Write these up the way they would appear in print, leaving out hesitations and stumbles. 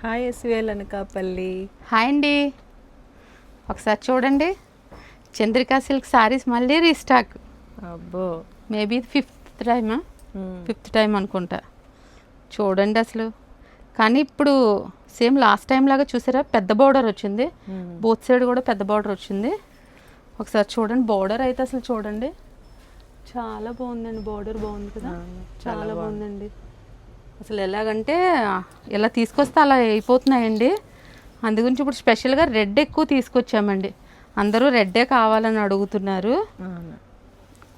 Hi SVL Anakapalli. Hi అండి, ఒకసారి చూడండి. చంద్రికా సిల్క్ సారీస్ మళ్ళీ రీస్టాక్. అబ్బో, మేబీ ఫిఫ్త్ టైం అనుకుంటా. చూడండి అసలు. కానీ ఇప్పుడు సేమ్ లాస్ట్ టైం లాగా చూసారా, పెద్ద బార్డర్ వచ్చింది. బోత్ సైడ్ కూడా పెద్ద బార్డర్ వచ్చింది. ఒకసారి చూడండి, బార్డర్ అయితే అసలు చూడండి చాలా బాగుందండి. బార్డర్ బాగుంది కదా, చాలా బాగుందండి. అసలు ఎలాగంటే ఇలా తీసుకొస్తే అలా అయిపోతున్నాయండి. అందుగురించి ఇప్పుడు స్పెషల్గా రెడ్ ఎక్కువ తీసుకొచ్చామండి. అందరూ రెడ్డే కావాలని అడుగుతున్నారు.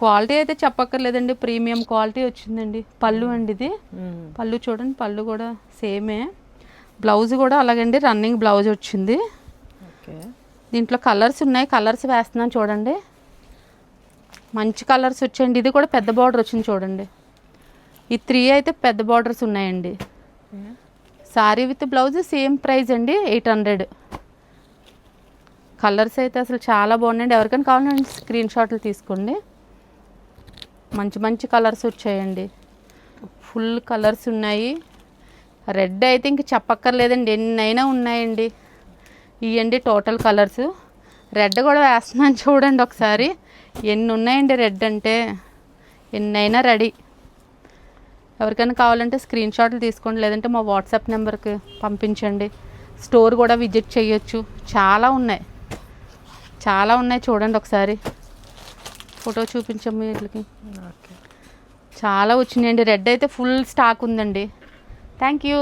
క్వాలిటీ అయితే చెప్పక్కర్లేదండి, ప్రీమియం క్వాలిటీ వచ్చిందండి. పళ్ళు అండి ఇది. పళ్ళు చూడండి, పళ్ళు కూడా సేమే. బ్లౌజ్ కూడా అలాగండి, రన్నింగ్ బ్లౌజ్ వచ్చింది. దీంట్లో కలర్స్ ఉన్నాయి, కలర్స్ వేస్తున్నాను చూడండి. మంచి కలర్స్ వచ్చాయండి. ఇది కూడా పెద్ద బార్డర్ వచ్చింది చూడండి. ఈ 3 అయితే పెద్ద బార్డర్స్ ఉన్నాయండి. Sorry with blouse same price అండి, 800. కలర్స్ అయితే అసలు చాలా బాగున్నాయండి. ఎవరికైనా కావాలంటే స్క్రీన్ షాట్లు తీసుకోండి. మంచి మంచి కలర్స్ వచ్చాయండి, ఫుల్ కలర్స్ ఉన్నాయి. రెడ్ అయితే ఇంక చెప్పక్కర్లేదండి, ఎన్నైనా ఉన్నాయండి. ఇవ్వండి టోటల్ కలర్స్. రెడ్ కూడా వేస్తున్నాను చూడండి ఒకసారి. ఎన్ని ఉన్నాయండి రెడ్ అంటే, ఎన్నైనా రెడీ. ఎవరికైనా కావాలంటే స్క్రీన్ షాట్లు తీసుకోండి, లేదంటే మా వాట్సాప్ నెంబర్కి పంపించండి. స్టోర్ కూడా విజిట్ చేయొచ్చు. చాలా ఉన్నాయి, చాలా ఉన్నాయి. చూడండి ఒకసారి, ఫోటో చూపించమ్మ వీటికి. చాలా వచ్చినాయండి. రెడ్ అయితే ఫుల్ స్టాక్ ఉందండి. Thank you.